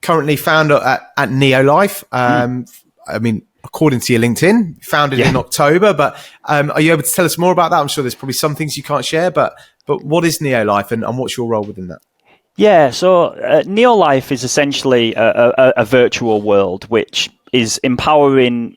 currently founder at Neolife. I mean, according to your LinkedIn, founded in October, but are you able to tell us more about that? I'm sure there's probably some things you can't share, but what is Neolife and what's your role within that? Yeah, so Neolife is essentially a virtual world which is empowering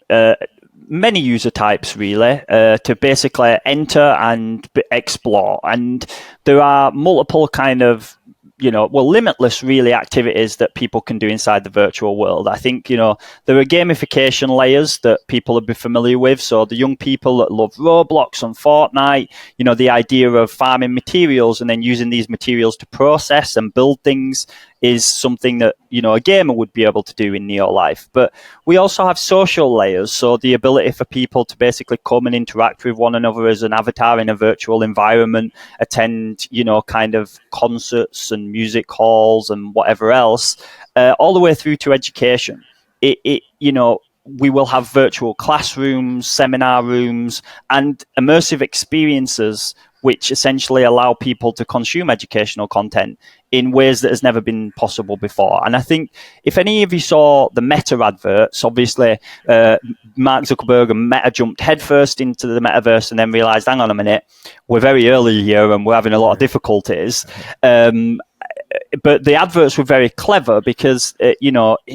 many user types really to basically enter and explore. And there are multiple kind of limitless really activities that people can do inside the virtual world. I think, there are gamification layers that people will be familiar with. So the young people that love Roblox and Fortnite, the idea of farming materials and then using these materials to process and build things is something that, a gamer would be able to do in Neolife. But we also have social layers. So the ability for people to basically come and interact with one another as an avatar in a virtual environment, attend, kind of concerts and music halls and whatever else, all the way through to education. We will have virtual classrooms, seminar rooms, and immersive experiences which essentially allow people to consume educational content in ways that has never been possible before. And I think if any of you saw the Meta adverts, obviously Mark Zuckerberg and Meta jumped headfirst into the metaverse and then realized, hang on a minute, we're very early here and we're having a lot of difficulties. But the adverts were very clever because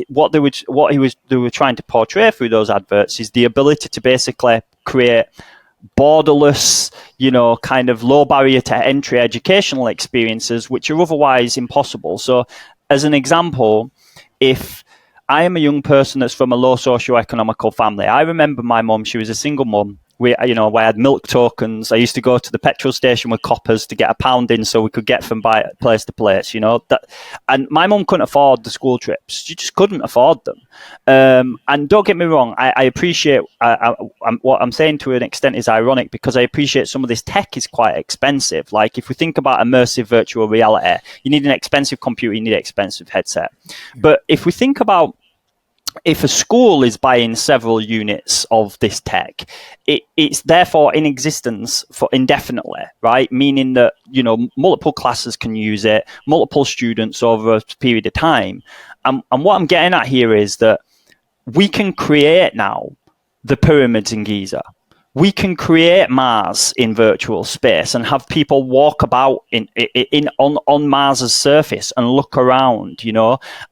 what they were trying to portray through those adverts is the ability to basically create borderless, kind of low barrier to entry educational experiences which are otherwise impossible. So as an example, if I am a young person that's from a low socioeconomical family, I remember my mum, she was a single mum. We had milk tokens. I used to go to the petrol station with coppers to get a pound in so we could get from place to place, and my mum couldn't afford the school trips. She just couldn't afford them. And don't get me wrong, I appreciate what I'm saying to an extent is ironic because I appreciate some of this tech is quite expensive. Like if we think about immersive virtual reality, you need an expensive computer, you need an expensive headset. But if we think about if a school is buying several units of this tech, it's therefore in existence for indefinitely, right? Meaning that, multiple classes can use it, multiple students over a period of time. And what I'm getting at here is that we can create now the pyramids in Giza. We can create Mars in virtual space and have people walk about on Mars's surface and look around,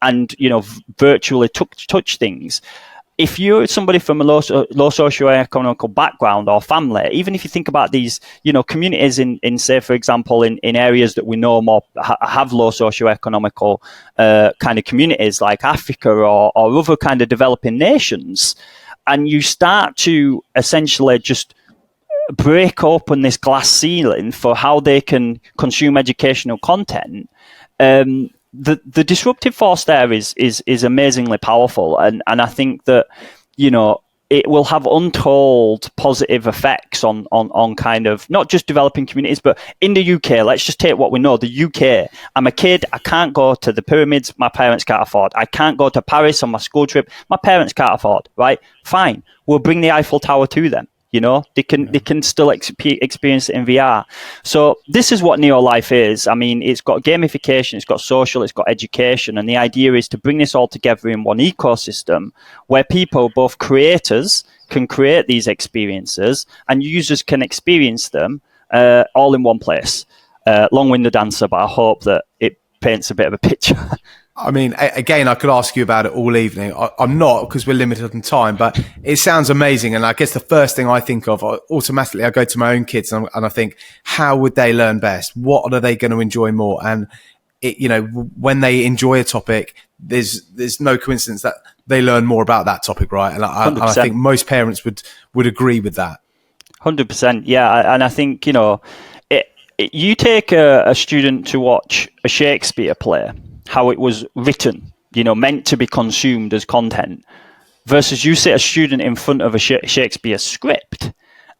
and virtually touch things. If you're somebody from a low socioeconomic background or family, even if you think about these, communities in say, for example, in areas that we know more have low socioeconomical kind of communities like Africa or other kind of developing nations, and you start to essentially just break open this glass ceiling for how they can consume educational content, the disruptive force there is amazingly powerful. And I think that, it will have untold positive effects on kind of not just developing communities, but in the UK, let's just take what we know. The UK, I'm a kid, I can't go to the pyramids, my parents can't afford. I can't go to Paris on my school trip, my parents can't afford, right? Fine, we'll bring the Eiffel Tower to them. They can still experience it in VR. So this is what Neolife is. I mean, it's got gamification, it's got social, it's got education. And the idea is to bring this all together in one ecosystem where people, both creators, can create these experiences and users can experience them all in one place. Long-winded answer, but I hope that it paints a bit of a picture. I mean, again, I could ask you about it all evening. I'm not because we're limited on time, but it sounds amazing. And I guess the first thing I think of automatically, I go to my own kids and I think, how would they learn best? What are they going to enjoy more? And when they enjoy a topic, there's no coincidence that they learn more about that topic, right? And I think most parents would agree with that. 100%, yeah. And I think you take a student to watch a Shakespeare play, how it was written, meant to be consumed as content, versus you sit a student in front of a Shakespeare script,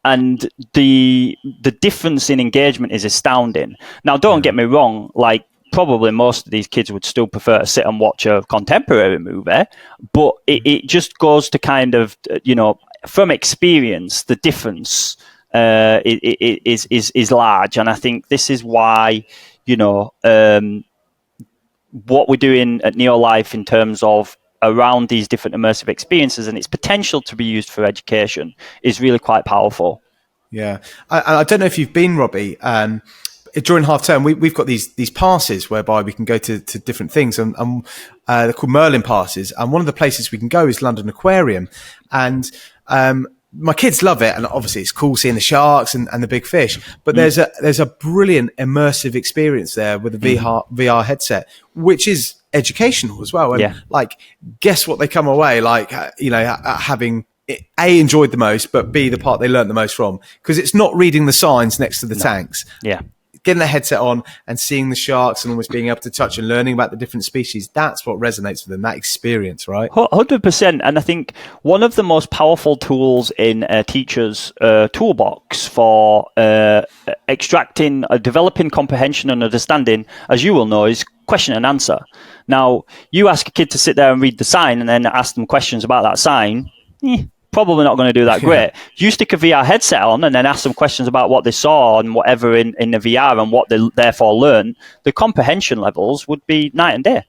and the difference in engagement is astounding. Now, don't get me wrong, like probably most of these kids would still prefer to sit and watch a contemporary movie, but it just goes to kind of, from experience, the difference is large. And I think this is why, what we're doing at Neolife in terms of around these different immersive experiences and its potential to be used for education is really quite powerful. Yeah. I don't know if you've been, Robbie, during half term, we've got these passes whereby we can go to different things, and they're called Merlin passes. And one of the places we can go is London Aquarium. And my kids love it, and obviously it's cool seeing the sharks and the big fish. But there's a brilliant immersive experience there with a VR headset, which is educational as well. And like, guess what? They come away like having enjoyed the most, but B, the part they learned the most from, because it's not reading the signs next to the tanks. Yeah. Getting the headset on and seeing the sharks and almost being able to touch and learning about the different species, that's what resonates with them, that experience, right? 100%. And I think one of the most powerful tools in a teacher's toolbox for extracting, developing comprehension and understanding, as you will know, is question and answer. Now, you ask a kid to sit there and read the sign and then ask them questions about that sign, probably not going to do that great. You stick a VR headset on and then ask them questions about what they saw and whatever in the VR and what they therefore learn, the comprehension levels would be night and day.